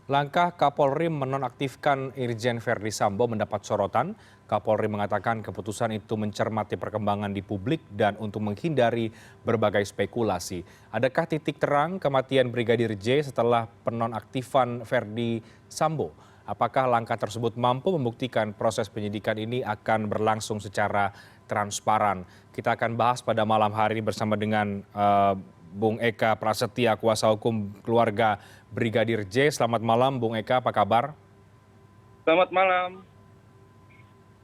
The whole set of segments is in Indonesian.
Langkah Kapolri menonaktifkan Irjen Verdi Sambo mendapat sorotan. Kapolri mengatakan keputusan itu mencermati perkembangan di publik dan untuk menghindari berbagai spekulasi. Adakah titik terang kematian Brigadir J setelah penonaktifan Verdi Sambo? Apakah langkah tersebut mampu membuktikan proses penyidikan ini akan berlangsung secara transparan? Kita akan bahas pada malam hari ini bersama dengan Bung Eka Prasetya, kuasa hukum keluarga Brigadir J. Selamat malam, Bung Eka, apa kabar? Selamat malam.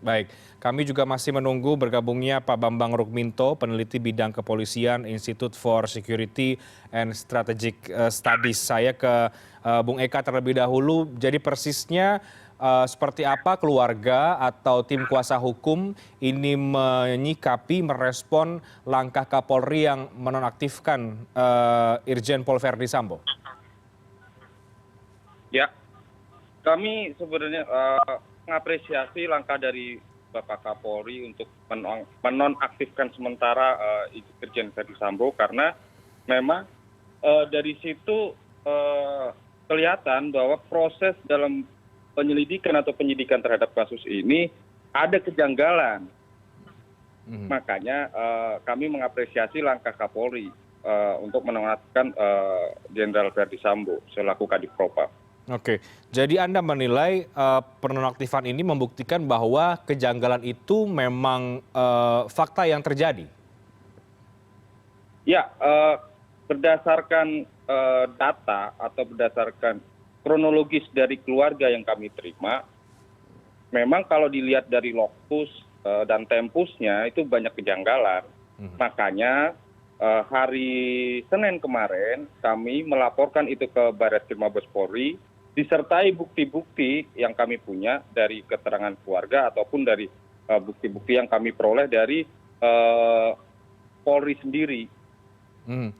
Baik, kami juga masih menunggu bergabungnya Pak Bambang Rukminto, peneliti bidang kepolisian, Institute for Security and Strategic Studies. Saya ke Bung Eka terlebih dahulu. Jadi persisnya seperti apa keluarga atau tim kuasa hukum ini menyikapi, merespon langkah Kapolri yang menonaktifkan Irjen Pol Verdi Sambo? Ya, kami sebenarnya mengapresiasi langkah dari Bapak Kapolri untuk menonaktifkan sementara Irjen Verdi Sambo karena memang dari situ kelihatan bahwa proses dalam penyelidikan atau penyidikan terhadap kasus ini ada kejanggalan. Makanya kami mengapresiasi langkah Kapolri untuk menonaktifkan Jenderal Verdi Sambo selaku Kadif Propam. Oke, jadi Anda menilai penonaktifan ini membuktikan bahwa kejanggalan itu memang fakta yang terjadi? Ya, berdasarkan data atau berdasarkan kronologis dari keluarga yang kami terima, memang kalau dilihat dari lokus dan tempusnya itu banyak kejanggalan. Makanya hari Senin kemarin kami melaporkan itu ke Barreskrim Mabes Polri, disertai bukti-bukti yang kami punya dari keterangan keluarga ataupun dari bukti-bukti yang kami peroleh dari Polri sendiri.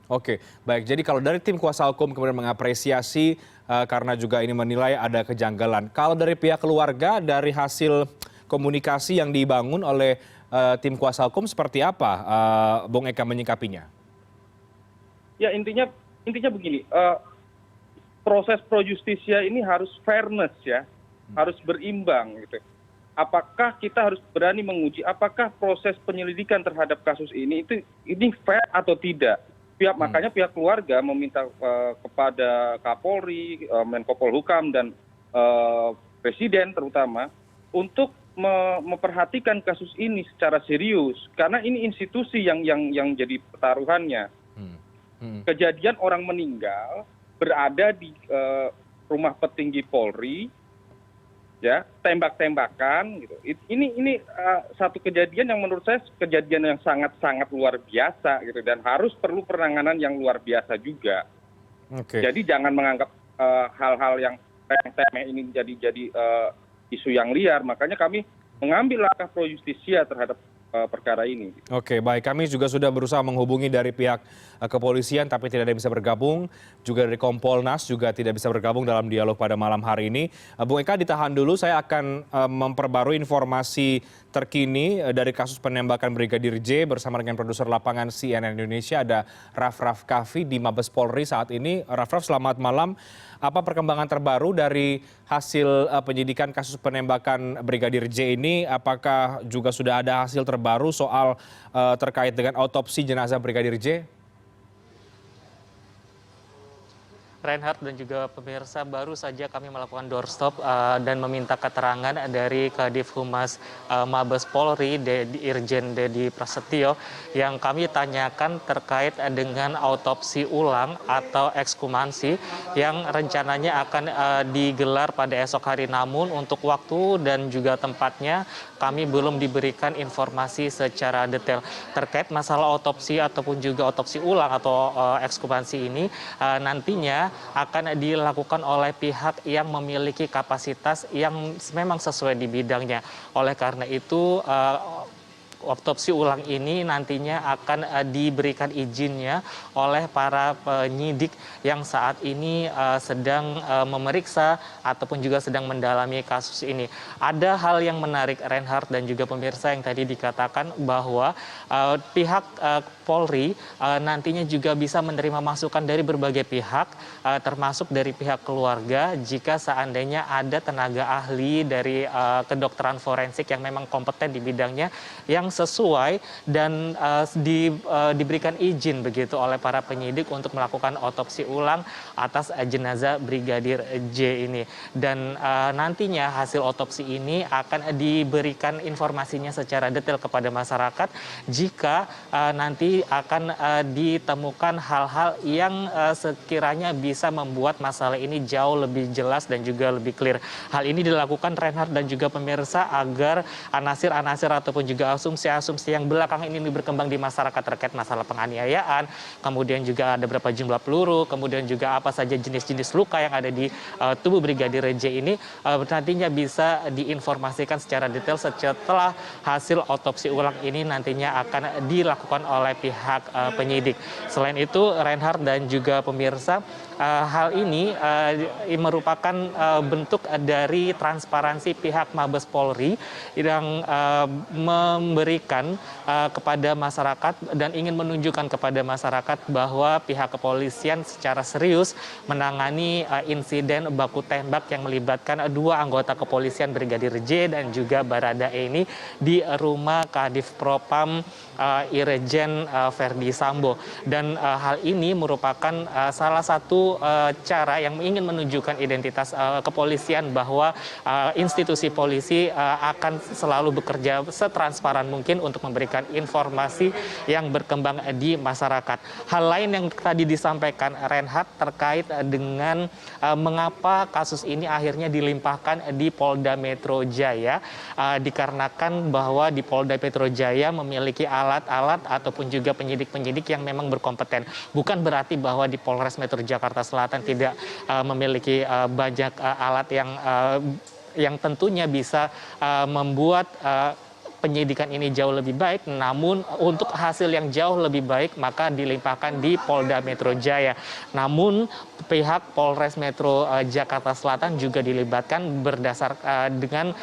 Oke, baik. Jadi kalau dari tim kuasa hukum kemudian mengapresiasi karena juga ini menilai ada kejanggalan. Kalau dari pihak keluarga, dari hasil komunikasi yang dibangun oleh tim kuasa hukum seperti apa, Bung Eka menyikapinya? Ya intinya begini. Proses pro justisia ini harus fairness ya, harus berimbang gitu. Apakah kita harus berani menguji apakah proses penyelidikan terhadap kasus ini fair atau tidak? Makanya pihak keluarga meminta kepada Kapolri, Menko Polhukam dan Presiden terutama untuk memperhatikan kasus ini secara serius karena ini institusi yang jadi pertaruhannya. Kejadian orang meninggal berada di rumah petinggi Polri, ya tembak-tembakan gitu. Ini satu kejadian yang menurut saya kejadian yang sangat luar biasa gitu dan harus perlu penanganan yang luar biasa juga. Jadi jangan menganggap hal-hal yang remeh ini jadi isu yang liar. Makanya kami mengambil langkah pro justisia terhadap perkara ini. Oke, baik. Kami juga sudah berusaha menghubungi dari pihak kepolisian, tapi tidak ada yang bisa bergabung. Juga dari Kompolnas juga tidak bisa bergabung dalam dialog pada malam hari ini. Bung Eka, ditahan dulu. Saya akan memperbarui informasi terkini dari kasus penembakan Brigadir J bersama dengan produser lapangan CNN Indonesia. Ada Raff Kaffi di Mabes Polri saat ini. Raff, selamat malam. Apa perkembangan terbaru dari hasil penyidikan kasus penembakan Brigadir J ini? Apakah juga sudah ada hasil terbaru soal terkait dengan autopsi jenazah Brigadir J? Reinhardt dan juga pemirsa, baru saja kami melakukan doorstop dan meminta keterangan dari Kadif Humas Mabes Polri, Irjen Dedi Prasetyo, yang kami tanyakan terkait dengan autopsi ulang atau ekshumasi yang rencananya akan digelar pada esok hari. Namun untuk waktu dan juga tempatnya kami belum diberikan informasi secara detail terkait masalah autopsi ataupun juga autopsi ulang atau ekshumasi ini. Nantinya akan dilakukan oleh pihak yang memiliki kapasitas yang memang sesuai di bidangnya. Oleh karena itu otopsi ulang ini nantinya akan diberikan izinnya oleh para penyidik yang saat ini sedang memeriksa ataupun juga sedang mendalami kasus ini. Ada hal yang menarik, Reinhardt dan juga pemirsa, yang tadi dikatakan bahwa pihak Polri nantinya juga bisa menerima masukan dari berbagai pihak, termasuk dari pihak keluarga jika seandainya ada tenaga ahli dari kedokteran forensik yang memang kompeten di bidangnya yang sesuai dan diberikan izin begitu oleh para penyidik untuk melakukan otopsi ulang atas jenazah Brigadir J ini. Dan nantinya hasil otopsi ini akan diberikan informasinya secara detail kepada masyarakat jika nanti akan ditemukan hal-hal yang sekiranya bisa membuat masalah ini jauh lebih jelas dan juga lebih clear. Hal ini dilakukan Reinhardt dan juga pemirsa agar anasir-anasir ataupun juga asumsi-asumsi yang belakangan ini berkembang di masyarakat terkait masalah penganiayaan, kemudian juga ada berapa jumlah peluru, kemudian juga apa saja jenis-jenis luka yang ada di tubuh Brigadir J ini nantinya bisa diinformasikan secara detail setelah hasil otopsi ulang ini nantinya akan dilakukan oleh pihak penyidik. Selain itu, Reinhardt dan juga pemirsa, hal ini merupakan bentuk dari transparansi pihak Mabes Polri yang memberikan kepada masyarakat dan ingin menunjukkan kepada masyarakat bahwa pihak kepolisian secara serius menangani insiden baku tembak yang melibatkan dua anggota kepolisian Brigadir J dan juga Baradae ini di rumah Kadif Propam Irjen Verdi Sambo. Dan hal ini merupakan salah satu cara yang ingin menunjukkan identitas kepolisian bahwa institusi polisi akan selalu bekerja setransparan mungkin untuk memberikan informasi yang berkembang di masyarakat. Hal lain yang tadi disampaikan Reinhardt terkait dengan mengapa kasus ini akhirnya dilimpahkan di Polda Metro Jaya, dikarenakan bahwa di Polda Metro Jaya memiliki alat-alat ataupun juga penyidik-penyidik yang memang berkompeten. Bukan berarti bahwa di Polres Metro Jakarta Selatan tidak memiliki banyak alat yang tentunya bisa membuat penyidikan ini jauh lebih baik, namun untuk hasil yang jauh lebih baik maka dilimpahkan di Polda Metro Jaya. Namun pihak Polres Metro Jakarta Selatan juga dilibatkan berdasar dengan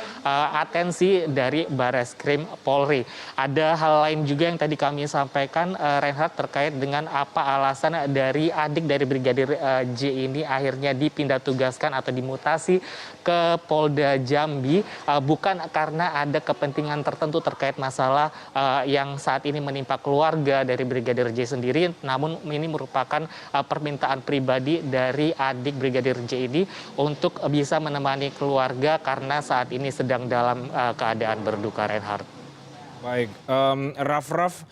atensi dari Bareskrim Polri. Ada hal lain juga yang tadi kami sampaikan, Reinhardt, terkait dengan apa alasan dari adik dari Brigadir J ini akhirnya dipindah tugaskan atau dimutasi ke Polda Jambi, bukan karena ada kepentingan tertentu terkait masalah yang saat ini menimpa keluarga dari Brigadir J sendiri, namun ini merupakan permintaan pribadi dari adik Brigadir J ini untuk bisa menemani keluarga karena saat ini sedang dalam keadaan berduka, Reinhardt. Baik, Raff,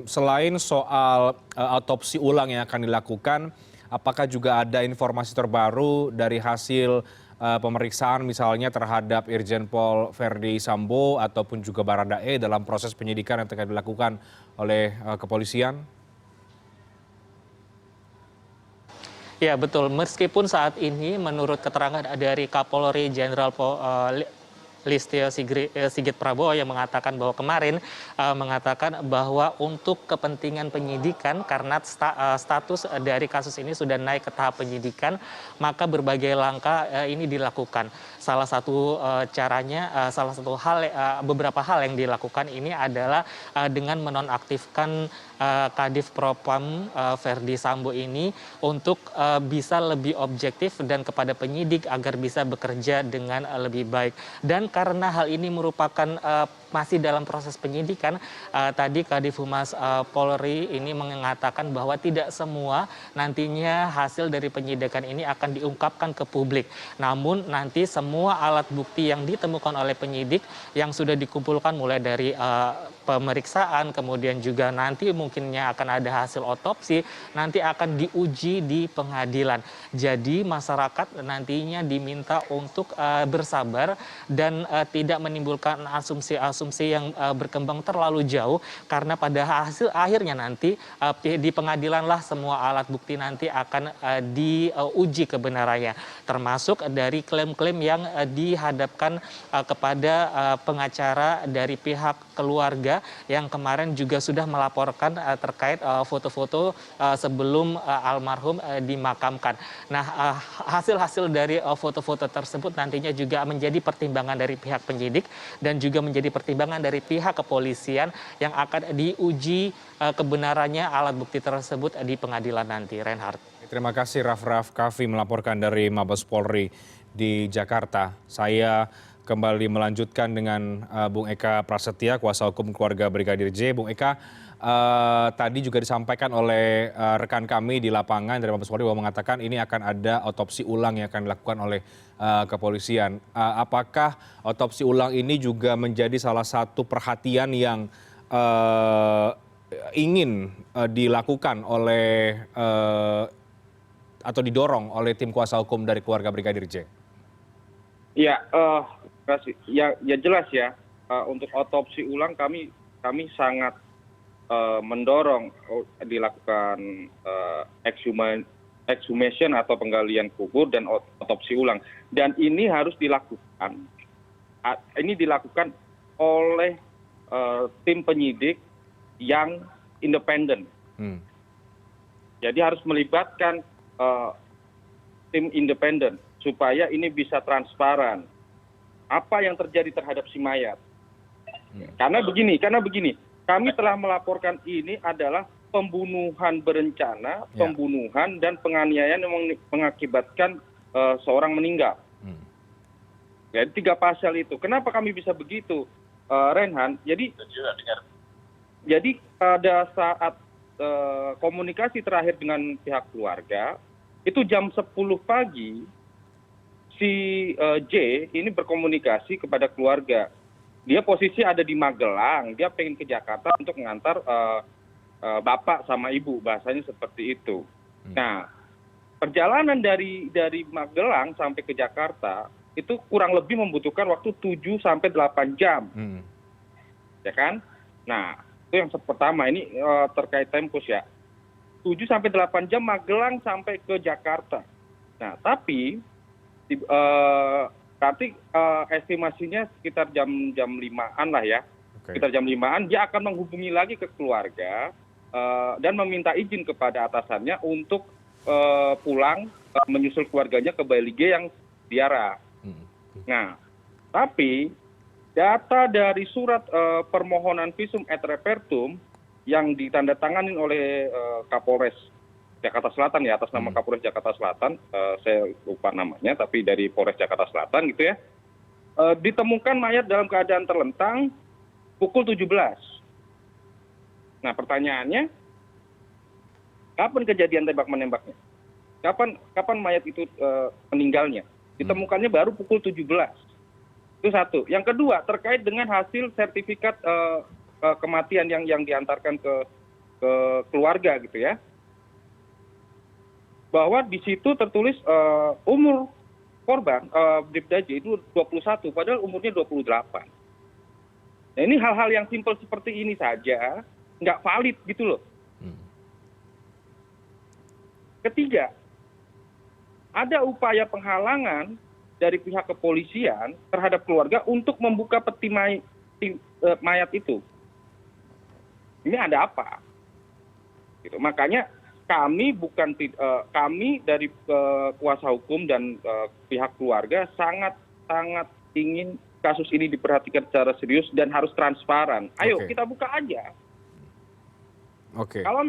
selain soal otopsi ulang yang akan dilakukan, apakah juga ada informasi terbaru dari hasil pemeriksaan misalnya terhadap Irjen Pol Verdi Sambo ataupun juga Baradae dalam proses penyidikan yang tengah dilakukan oleh kepolisian? Ya betul, meskipun saat ini menurut keterangan dari Kapolri Jenderal Listio Sigit Prabowo yang mengatakan bahwa kemarin mengatakan bahwa untuk kepentingan penyidikan karena status dari kasus ini sudah naik ke tahap penyidikan, maka berbagai langkah ini dilakukan. Salah satu caranya, beberapa hal yang dilakukan ini adalah dengan menonaktifkan Kadif Propam Verdi Sambo ini untuk bisa lebih objektif dan kepada penyidik agar bisa bekerja dengan lebih baik. Dan karena hal ini merupakan masih dalam proses penyidikan, tadi Kadif Humas Polri ini mengatakan bahwa tidak semua nantinya hasil dari penyidikan ini akan diungkapkan ke publik. Namun nanti semua alat bukti yang ditemukan oleh penyidik yang sudah dikumpulkan mulai dari pemeriksaan, kemudian juga nanti mungkinnya akan ada hasil otopsi, nanti akan diuji di pengadilan. Jadi masyarakat nantinya diminta untuk bersabar dan tidak menimbulkan asumsi-asumsi asumsi yang berkembang terlalu jauh, karena pada akhirnya nanti di pengadilanlah semua alat bukti nanti akan diuji kebenarannya, termasuk dari klaim-klaim yang dihadapkan kepada pengacara dari pihak keluarga yang kemarin juga sudah melaporkan terkait foto-foto sebelum almarhum dimakamkan. Nah, hasil-hasil dari foto-foto tersebut nantinya juga menjadi pertimbangan dari pihak penyidik dan juga menjadi pertimbangan dari pihak kepolisian yang akan diuji kebenarannya alat bukti tersebut di pengadilan nanti. Reinhardt. Terima kasih Raff Kaffi melaporkan dari Mabes Polri di Jakarta. Saya kembali melanjutkan dengan Bung Eka Prasetya, kuasa hukum keluarga Brigadir J. Bung Eka, tadi juga disampaikan oleh rekan kami di lapangan dari Mabes Polri bahwa mengatakan ini akan ada otopsi ulang yang akan dilakukan oleh kepolisian. Apakah otopsi ulang ini juga menjadi salah satu perhatian yang ingin dilakukan oleh atau didorong oleh tim kuasa hukum dari keluarga Brigadir J? Ya, ya jelas ya. Untuk otopsi ulang kami sangat mendorong dilakukan exhumation atau penggalian kubur dan otopsi ulang. Dan ini harus dilakukan. Ini dilakukan oleh tim penyidik yang independen. Jadi harus melibatkan tim independen supaya ini bisa transparan. Apa yang terjadi terhadap si mayat? Karena begini, kami telah melaporkan ini adalah pembunuhan berencana, pembunuhan dan penganiayaan yang mengakibatkan seorang meninggal. Jadi 3 pasal itu. Kenapa kami bisa begitu, Reinhardt? Jadi pada saat komunikasi terakhir dengan pihak keluarga, itu jam 10 pagi, si J ini berkomunikasi kepada keluarga. Dia posisi ada di Magelang, dia pengen ke Jakarta untuk mengantar bapak sama ibu, bahasanya seperti itu. Nah, perjalanan dari Magelang sampai ke Jakarta itu kurang lebih membutuhkan waktu 7 sampai 8 jam. Ya kan? Nah, itu yang pertama, ini terkait tempus ya. 7 sampai 8 jam Magelang sampai ke Jakarta. Nah, tapi berarti estimasinya sekitar jam 5-an lah ya. Sekitar jam 5-an dia akan menghubungi lagi ke keluarga dan meminta izin kepada atasannya untuk pulang menyusul keluarganya ke Bali G yang Biara. Nah, tapi data dari surat permohonan visum et repertum yang ditandatangani oleh Kapolres Jakarta Selatan ya, atas nama Kapolres Jakarta Selatan, saya lupa namanya, tapi dari Polres Jakarta Selatan gitu ya, ditemukan mayat dalam keadaan terlentang pukul 17. Nah, pertanyaannya, kapan kejadian tembak menembaknya? Kapan mayat itu meninggalnya? Ditemukannya baru pukul 17. Itu satu. Yang kedua, terkait dengan hasil sertifikat kematian yang diantarkan ke keluarga gitu ya, bahwa di situ tertulis umur korban Bribda J itu 21, padahal umurnya 28. Nah, ini hal-hal yang simpel seperti ini saja nggak valid gitu loh. Ketiga, ada upaya penghalangan dari pihak kepolisian terhadap keluarga untuk membuka peti mayat itu. Ini ada apa? Gitu. Makanya kami dari kuasa hukum dan pihak keluarga sangat ingin kasus ini diperhatikan secara serius dan harus transparan. Ayo kita buka aja. Kalau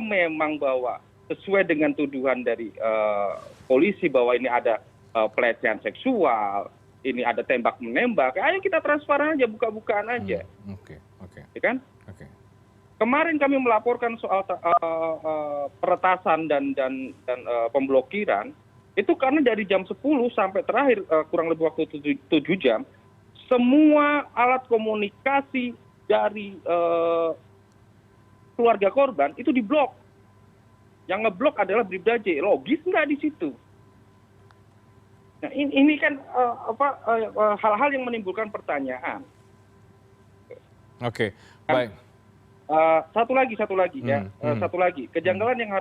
memang bahwa sesuai dengan tuduhan dari polisi bahwa ini ada pelecehan seksual, ini ada tembak menembak, ayo kita transparan aja, buka-bukaan aja. Ya kan? Kemarin kami melaporkan soal peretasan dan pemblokiran, itu karena dari jam 10 sampai terakhir kurang lebih waktu 7 jam, semua alat komunikasi dari keluarga korban itu diblok. Yang ngeblok adalah Bribda J. Logis nggak di situ? Nah, ini kan hal-hal yang menimbulkan pertanyaan. Oke, Kan, baik. satu lagi ya, satu lagi kejanggalan yang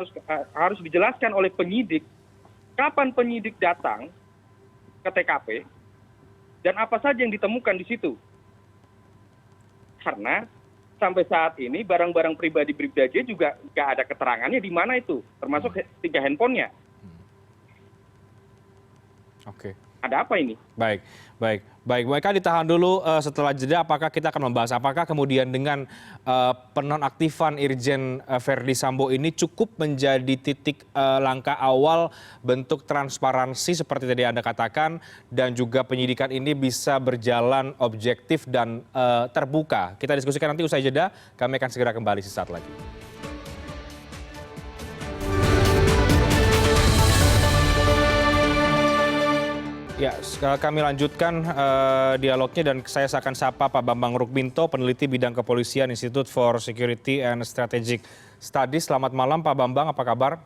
harus dijelaskan oleh penyidik. Kapan penyidik datang ke TKP dan apa saja yang ditemukan di situ? Karena sampai saat ini barang-barang pribadi Brigadir juga nggak ada keterangannya di mana itu, termasuk 3 handphonenya. Oke. Ada apa ini? Baik, baik, baik. Bu Eka ditahan dulu, setelah jeda apakah kita akan membahas apakah kemudian dengan penonaktifan Irjen Verdi Sambo ini cukup menjadi titik langkah awal bentuk transparansi seperti tadi Anda katakan dan juga penyidikan ini bisa berjalan objektif dan terbuka. Kita diskusikan nanti usai jeda, kami akan segera kembali sesaat lagi. Ya, kami lanjutkan dialognya dan saya akan sapa Pak Bambang Rukminto, peneliti bidang kepolisian Institute for Security and Strategic Studies. Selamat malam Pak Bambang, apa kabar?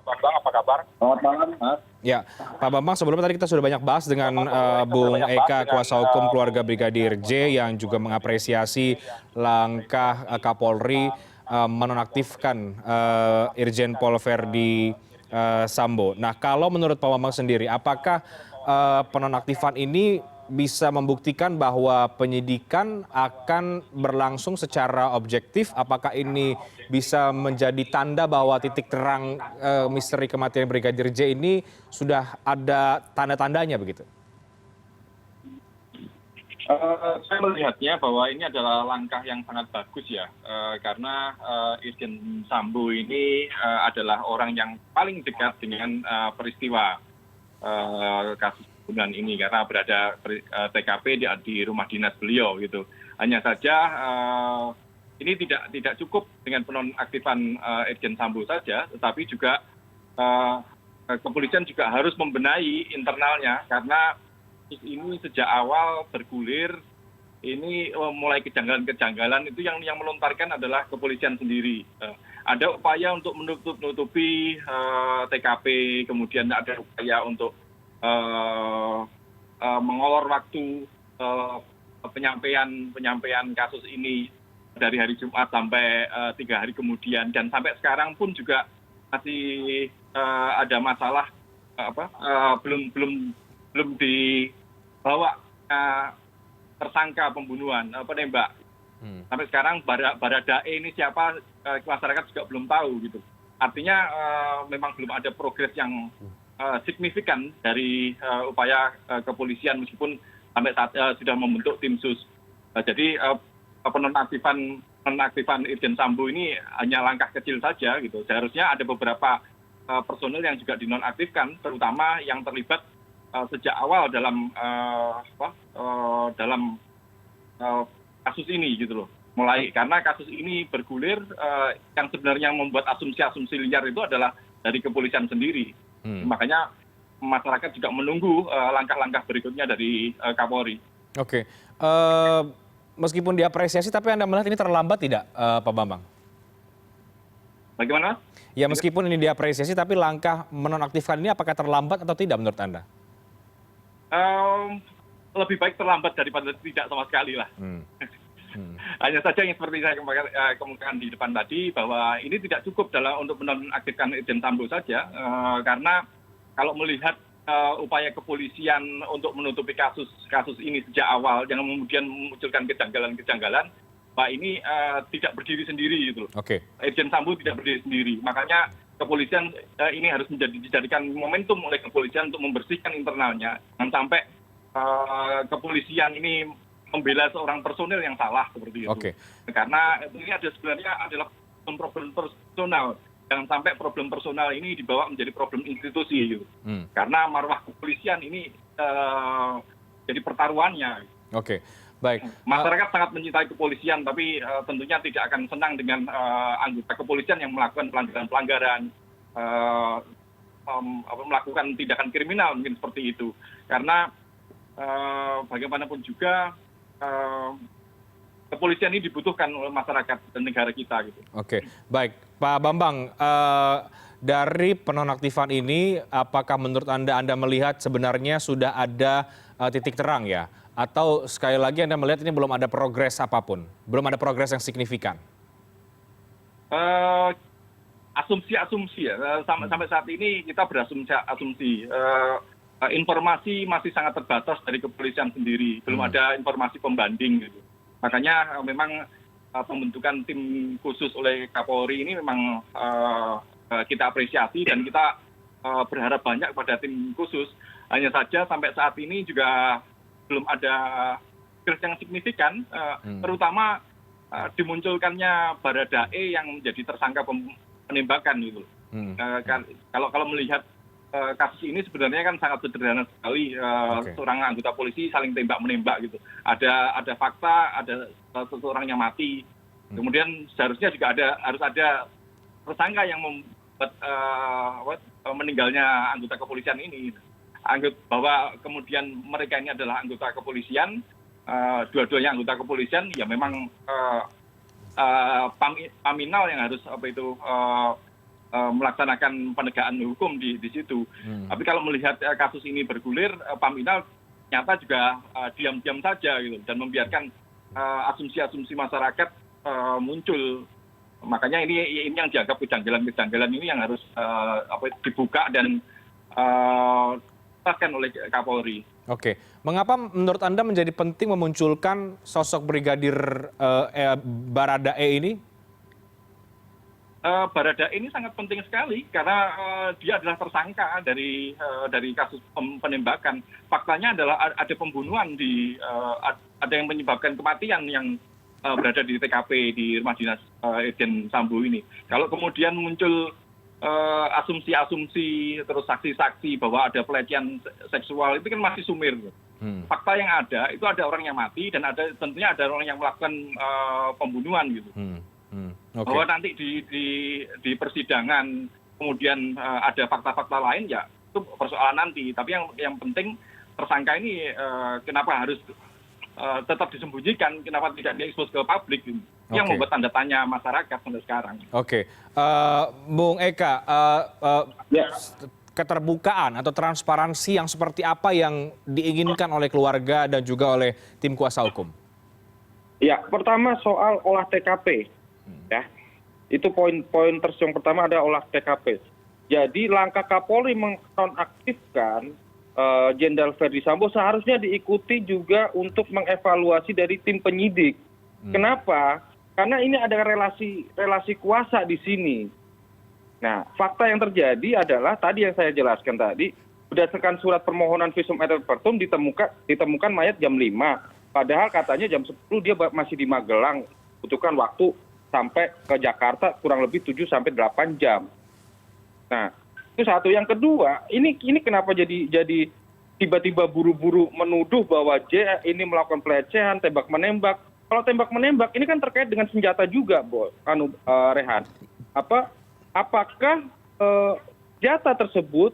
Selamat malam, Mas. Ya, Pak Bambang, sebelumnya tadi kita sudah banyak bahas dengan Bung Eka, kuasa hukum keluarga Brigadir J, yang juga mengapresiasi langkah Kapolri menonaktifkan Irjen Pol Verdi Sambo. Nah, kalau menurut Pak Bambang sendiri, apakah penonaktifan ini bisa membuktikan bahwa penyidikan akan berlangsung secara objektif? Apakah ini bisa menjadi tanda bahwa titik terang misteri kematian Brigadir J ini sudah ada tanda-tandanya begitu? Saya melihatnya bahwa ini adalah langkah yang sangat bagus ya, karena Irjen Sambo ini adalah orang yang paling dekat dengan peristiwa kasus pembunuhan ini karena berada TKP di rumah dinas beliau gitu. Hanya saja ini tidak cukup dengan penonaktifan Irjen Sambo saja, tetapi juga kepolisian juga harus membenahi internalnya karena ini sejak awal bergulir ini mulai kejanggalan-kejanggalan itu yang melontarkan adalah kepolisian sendiri. Ada upaya untuk menutupi TKP, kemudian ada upaya untuk mengolor waktu penyampaian kasus ini dari hari Jumat sampai 3 hari kemudian, dan sampai sekarang pun juga masih ada masalah belum dibawa tersangka pembunuhan penembak. Sampai sekarang Baradae ini siapa, masyarakat juga belum tahu gitu. Artinya memang belum ada progres yang signifikan dari upaya kepolisian meskipun sampai saat sudah membentuk tim sus. Jadi penonaktifan Irjen Sambo ini hanya langkah kecil saja gitu. Seharusnya ada beberapa personel yang juga dinonaktifkan, terutama yang terlibat sejak awal dalam kasus ini gitu loh. Mulai karena kasus ini bergulir, yang sebenarnya membuat asumsi-asumsi liar itu adalah dari kepolisian sendiri. Makanya masyarakat juga menunggu langkah-langkah berikutnya dari Kapolri. Oke, meskipun diapresiasi, tapi Anda melihat ini terlambat tidak, Pak Bambang? Bagaimana? Ya, meskipun ini diapresiasi, tapi langkah menonaktifkan ini apakah terlambat atau tidak menurut Anda? Lebih baik terlambat daripada tidak sama sekali lah. Hanya saja yang seperti saya kemukakan di depan tadi, bahwa ini tidak cukup untuk menonaktifkan Irjen Sambo saja, karena kalau melihat upaya kepolisian untuk menutupi kasus ini sejak awal, yang kemudian memunculkan kejanggalan-kejanggalan, Pak ini tidak berdiri sendiri gitu loh. Oke. Irjen Sambo tidak berdiri sendiri, makanya kepolisian ini harus dijadikan momentum oleh kepolisian untuk membersihkan internalnya, jangan sampai kepolisian ini membela seorang personil yang salah seperti itu. Oke. Karena ini sebenarnya adalah problem personal. Jangan sampai problem personal ini dibawa menjadi problem institusi gitu. Karena marwah kepolisian ini jadi pertaruhannya. Oke, baik. Masyarakat sangat mencintai kepolisian, tapi tentunya tidak akan senang dengan anggota kepolisian yang melakukan pelanggaran-pelanggaran, melakukan tindakan kriminal mungkin seperti itu. Karena bagaimanapun juga kepolisian ini dibutuhkan oleh masyarakat dan negara kita gitu. Oke, baik, Pak Bambang. dari penonaktifan ini, apakah menurut Anda melihat sebenarnya sudah ada titik terang ya? Atau sekali lagi Anda melihat ini belum ada progres apapun? Belum ada progres yang signifikan? Asumsi-asumsi ya. Sampai saat ini kita berasumsi. Informasi masih sangat terbatas dari kepolisian sendiri. Belum ada informasi pembanding gitu. Makanya memang pembentukan tim khusus oleh Kapolri ini memang kita apresiasi dan kita berharap banyak pada tim khusus. Hanya saja sampai saat ini juga belum ada progres yang signifikan, terutama dimunculkannya Baradae yang menjadi tersangka penembakan gitu. Kalau melihat kasus ini sebenarnya kan sangat sederhana sekali, seorang anggota polisi saling tembak menembak gitu. Ada fakta, ada seseorang yang mati. Kemudian seharusnya juga harus ada tersangka yang membuat meninggalnya anggota kepolisian ini. Anggap bahwa kemudian mereka ini adalah anggota kepolisian, dua-duanya anggota kepolisian, ya memang Paminal yang harus melaksanakan penegakan hukum di situ. Tapi kalau melihat kasus ini bergulir, Paminal nyata juga diam-diam saja gitu dan membiarkan asumsi-asumsi masyarakat muncul. Makanya ini yang dianggap kejanggalan ini yang harus dibuka dan dijelaskan oleh Kapolri. Oke, mengapa menurut Anda menjadi penting memunculkan sosok Brigadir Baradae ini? Baradae ini sangat penting sekali karena dia adalah tersangka dari kasus penembakan. Faktanya adalah ada pembunuhan ada yang menyebabkan kematian yang berada di TKP di rumah dinas Irjen Sambo ini. Kalau kemudian muncul asumsi-asumsi terus saksi-saksi bahwa ada pelecehan seksual itu kan masih sumir. Fakta yang ada itu ada orang yang mati dan tentunya ada orang yang melakukan pembunuhan gitu. Okay. Bahwa nanti di persidangan kemudian ada fakta-fakta lain ya itu persoalan nanti. Tapi yang penting tersangka ini kenapa harus tetap disembunyikan, kenapa tidak diekspos ke publik gitu. Yang membuat tanda tanya masyarakat sampai sekarang. Oke, Bung Eka, keterbukaan atau transparansi yang seperti apa yang diinginkan oleh keluarga dan juga oleh tim kuasa hukum? Ya, pertama soal olah TKP, ya, itu poin yang pertama ada olah TKP. Jadi langkah Kapolri menonaktifkan Jenderal Verdi Sambo seharusnya diikuti juga untuk mengevaluasi dari tim penyidik. Kenapa? Karena ini ada relasi kuasa di sini. Nah, fakta yang terjadi adalah tadi yang saya jelaskan tadi, berdasarkan surat permohonan visum et repertum ditemukan mayat jam 5. Padahal katanya jam 10 dia masih di Magelang, butuhkan waktu sampai ke Jakarta kurang lebih 7 sampai 8 jam. Nah, itu satu. Yang kedua, ini kenapa jadi tiba-tiba buru-buru menuduh bahwa J ini melakukan pelecehan, tembak menembak. Kalau tembak menembak ini kan terkait dengan senjata juga, Rehan. Apakah senjata tersebut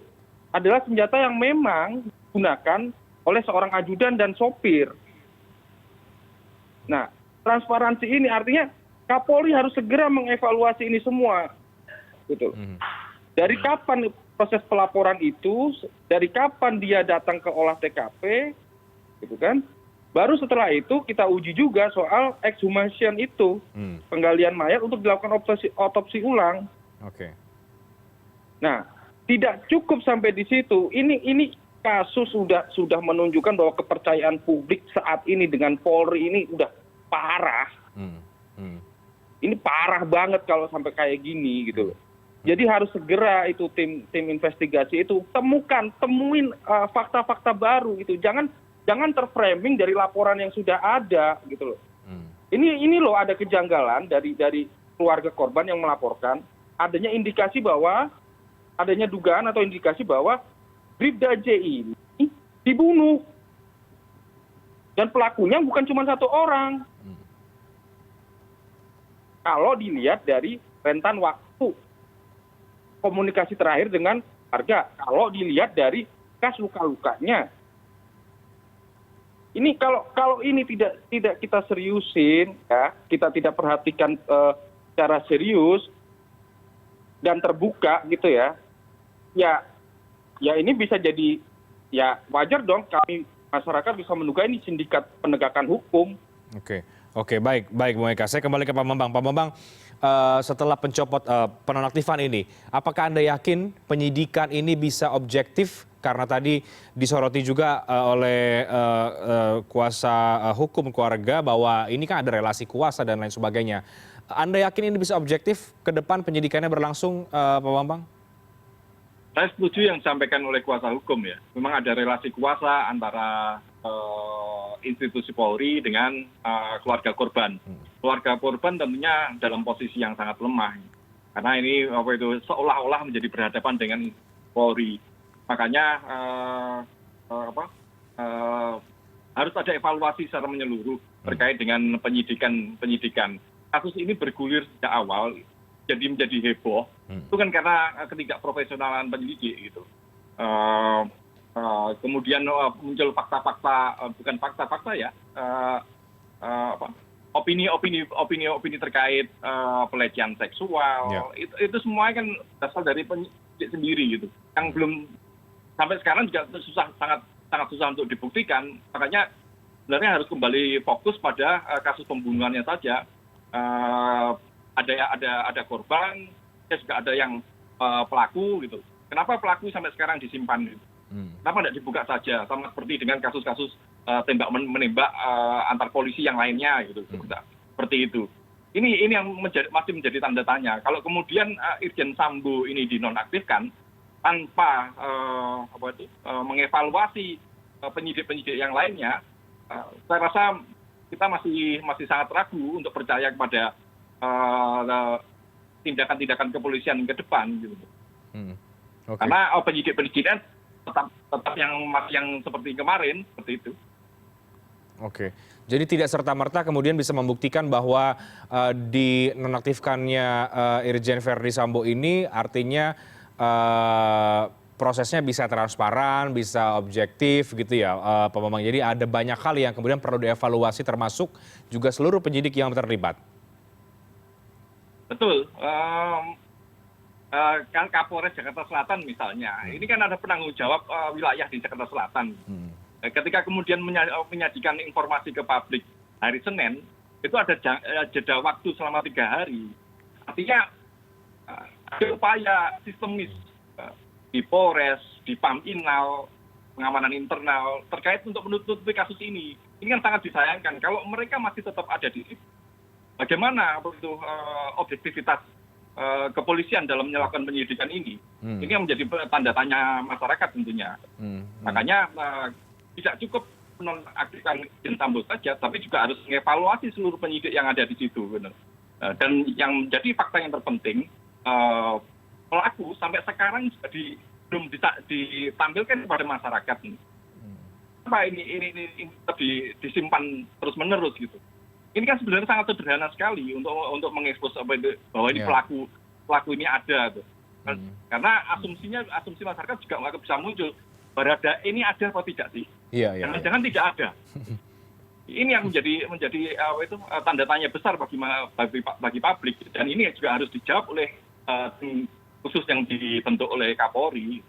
adalah senjata yang memang digunakan oleh seorang ajudan dan sopir? Nah, transparansi ini artinya Kapolri harus segera mengevaluasi ini semua. Gitu. Dari kapan proses pelaporan itu, dari kapan dia datang ke olah TKP, gitu kan? Baru setelah itu kita uji juga soal exhumation itu, penggalian mayat untuk dilakukan otopsi ulang. Oke. Nah, tidak cukup sampai di situ. Ini kasus sudah menunjukkan bahwa kepercayaan publik saat ini dengan Polri ini udah parah. Ini parah banget kalau sampai kayak gini gitu loh. Jadi harus segera itu tim investigasi itu temuin fakta-fakta baru gitu. Jangan terframing dari laporan yang sudah ada gitu loh. Ini loh ada kejanggalan dari keluarga korban yang melaporkan adanya dugaan atau indikasi bahwa Bribda J ini dibunuh. Dan pelakunya bukan cuma satu orang. Kalau dilihat dari rentan waktu komunikasi terakhir dengan keluarga, kalau dilihat dari bekas luka-lukanya. Ini kalau ini tidak kita seriusin, ya, kita tidak perhatikan secara serius, dan terbuka gitu ya, ya ini bisa jadi, ya wajar dong kami masyarakat bisa menduga ini sindikat penegakan hukum. Oke, baik, Bung Eka. Saya kembali ke Pak Bambang. Pak Bambang, setelah penonaktifan ini, apakah Anda yakin penyidikan ini bisa objektif? Karena tadi disoroti juga oleh kuasa hukum keluarga bahwa ini kan ada relasi kuasa dan lain sebagainya. Anda yakin ini bisa objektif ke depan penyidikannya berlangsung, Pak Bambang? Saya setuju yang disampaikan oleh kuasa hukum ya. Memang ada relasi kuasa antara institusi Polri dengan keluarga korban. Keluarga korban tentunya dalam posisi yang sangat lemah. Karena ini seolah-olah menjadi berhadapan dengan Polri. Makanya harus ada evaluasi secara menyeluruh terkait dengan penyidikan. Kasus ini bergulir sejak awal jadi menjadi heboh. Itu kan karena ketidakprofesionalan penyidik gitu. Kemudian muncul fakta-fakta, bukan fakta-fakta ya, opini terkait pelecehan seksual. Itu semua kan berasal dari penyidik sendiri gitu. Yang belum sampai sekarang juga sangat susah untuk dibuktikan. Makanya sebenarnya harus kembali fokus pada kasus pembunuhannya saja. Ada korban, juga ada yang pelaku gitu. Kenapa pelaku sampai sekarang disimpan gitu? Kenapa tidak dibuka saja, sama seperti dengan kasus-kasus tembak menembak antar polisi yang lainnya gitu, seperti itu. Ini yang masih menjadi tanda tanya. Kalau kemudian Irjen Sambo ini dinonaktifkan tanpa mengevaluasi penyidik-penyidik yang lainnya, saya rasa kita masih sangat ragu untuk percaya kepada tindakan-tindakan kepolisian ke depan gitu. Karena penyidik-penyidiknya tetap yang seperti kemarin, seperti itu. Oke, jadi tidak serta-merta kemudian bisa membuktikan bahwa dinonaktifkannya Irjen Verdi Sambo ini artinya prosesnya bisa transparan, bisa objektif gitu ya, Pak Bambang. Jadi ada banyak hal yang kemudian perlu dievaluasi termasuk juga seluruh penyidik yang terlibat. Betul. Kan Kapolres Jakarta Selatan misalnya, ini kan ada penanggung jawab wilayah di Jakarta Selatan. Ketika kemudian menyajikan informasi ke publik hari Senin, itu ada jeda waktu selama 3 hari. Artinya ada upaya sistemis di Polres, di Paminal, pengamanan internal terkait untuk menutupi kasus ini. Ini kan sangat disayangkan kalau mereka masih tetap ada di situ. Bagaimana objektivitas kepolisian dalam melakukan penyidikan ini? Ini yang menjadi tanda tanya masyarakat tentunya. Makanya tidak cukup menonaktifkan Irjen Sambo saja, tapi juga harus mengevaluasi seluruh penyidik yang ada di situ. Dan yang menjadi fakta yang terpenting, pelaku sampai sekarang belum ditampilkan kepada masyarakat. Kenapa ini disimpan terus-menerus gitu? Ini kan sebenarnya sangat sederhana sekali untuk mengekspos bahwa ini pelaku ini ada tuh. Karena asumsi masyarakat juga nggak bisa muncul. Barada ini ada atau tidak sih? Jangan-jangan tidak ada. Ini yang menjadi tanda tanya besar bagi publik, dan ini juga harus dijawab oleh tim khusus yang dibentuk oleh Kapolri.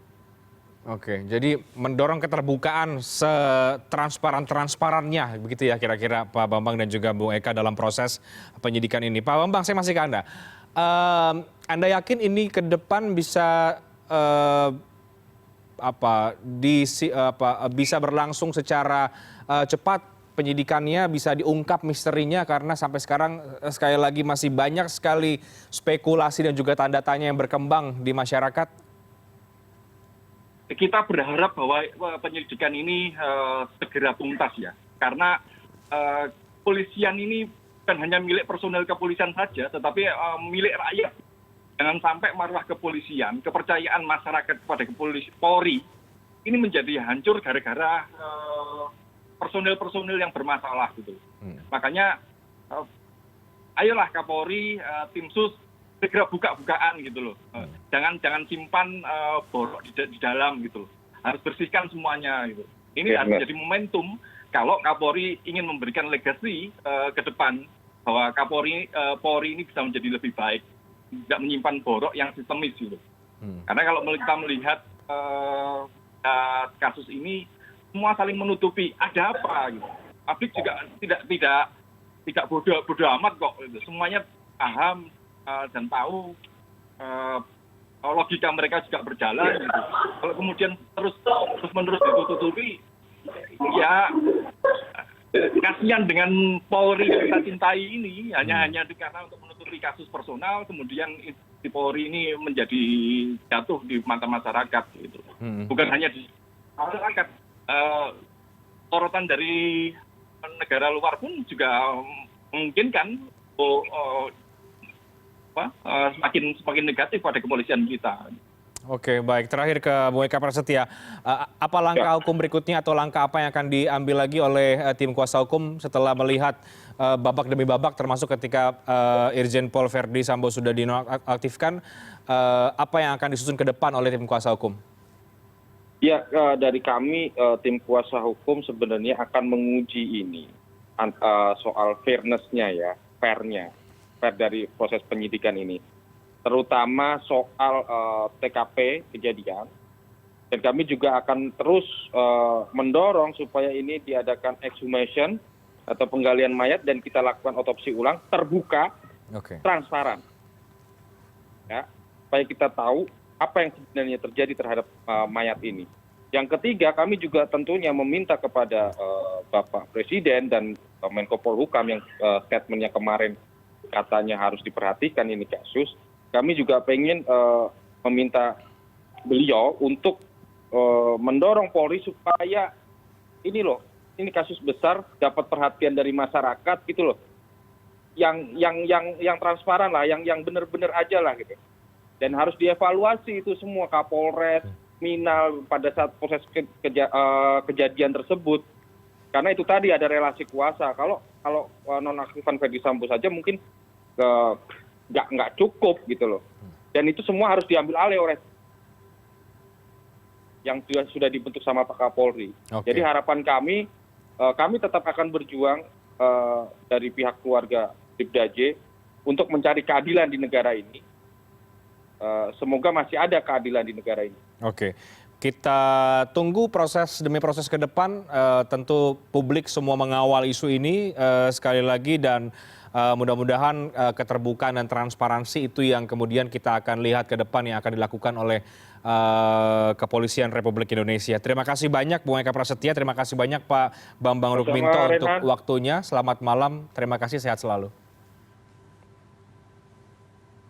Oke, jadi mendorong keterbukaan setransparan-transparannya, begitu ya kira-kira Pak Bambang dan juga Bung Eka dalam proses penyidikan ini. Pak Bambang, saya masih ke Anda. Anda yakin ini ke depan bisa bisa berlangsung secara cepat penyidikannya, bisa diungkap misterinya, karena sampai sekarang sekali lagi masih banyak sekali spekulasi dan juga tanda tanya yang berkembang di masyarakat? Kita berharap bahwa penyelidikan ini segera tuntas ya, karena kepolisian ini bukan hanya milik personel kepolisian saja, tetapi milik rakyat. Jangan sampai marwah kepolisian, kepercayaan masyarakat kepada Polri ini menjadi hancur gara-gara personil-personil yang bermasalah gitu. Makanya ayolah Kapolri, tim sus segera buka-bukaan gitu loh. Jangan simpan borok di dalam gitu loh. Harus bersihkan semuanya gitu. Ini harus menjadi momentum kalau Kapolri ingin memberikan legasi ke depan bahwa Polri ini bisa menjadi lebih baik. tidak menyimpan borok yang sistemis gitu. Karena kalau kita melihat kasus ini semua saling menutupi ada apa gitu. Publik juga tidak bodoh amat kok gitu. Semuanya paham dan tahu logika mereka juga berjalan gitu. Kalau kemudian terus menerus ditutupi, ya kasihan dengan Polri yang kita cintai ini hanya karena untuk menutupi kasus personal, kemudian di Polri ini menjadi jatuh di mata masyarakat gitu. Bukan hanya di masyarakat, sorotan dari negara luar pun juga memungkinkan semakin negatif pada kepolisian kita. Oke, baik. Terakhir ke Bu Eka Prasetya, apa langkah hukum berikutnya atau langkah apa yang akan diambil lagi oleh tim kuasa hukum setelah melihat babak demi babak, termasuk ketika Irjen Pol Verdi Sambo sudah dinonaktifkan, apa yang akan disusun ke depan oleh tim kuasa hukum? Ya, dari kami tim kuasa hukum sebenarnya akan menguji ini soal fairness-nya ya, fair dari proses penyidikan ini. Terutama soal TKP kejadian, dan kami juga akan terus mendorong supaya ini diadakan exhumation atau penggalian mayat dan kita lakukan otopsi ulang terbuka, transparan, ya, supaya kita tahu apa yang sebenarnya terjadi terhadap mayat ini. Yang ketiga, kami juga tentunya meminta kepada Bapak Presiden dan Menko Polhukam yang statementnya kemarin katanya harus diperhatikan ini kasus. Kami juga pengen meminta beliau untuk mendorong Polri supaya ini kasus besar dapat perhatian dari masyarakat gitu loh, yang transparan lah, yang benar-benar aja lah gitu, dan harus dievaluasi itu semua Kapolres, Minal pada saat proses kejadian tersebut, karena itu tadi ada relasi kuasa. Kalau nonaktifan Verdi Sambo saja mungkin nggak cukup gitu loh, dan itu semua harus diambil alih oleh yang sudah dibentuk sama Pak Kapolri. Jadi harapan kami tetap akan berjuang dari pihak keluarga Bribda J untuk mencari keadilan di negara ini. Semoga masih ada keadilan di negara ini. Oke, kita tunggu proses demi proses ke depan. Tentu publik semua mengawal isu ini sekali lagi, dan mudah-mudahan keterbukaan dan transparansi itu yang kemudian kita akan lihat ke depan yang akan dilakukan oleh Kepolisian Republik Indonesia. Terima kasih banyak Bu Eka Prasetya, terima kasih banyak Pak Bambang Rukminto untuk waktunya. Selamat malam, terima kasih, sehat selalu.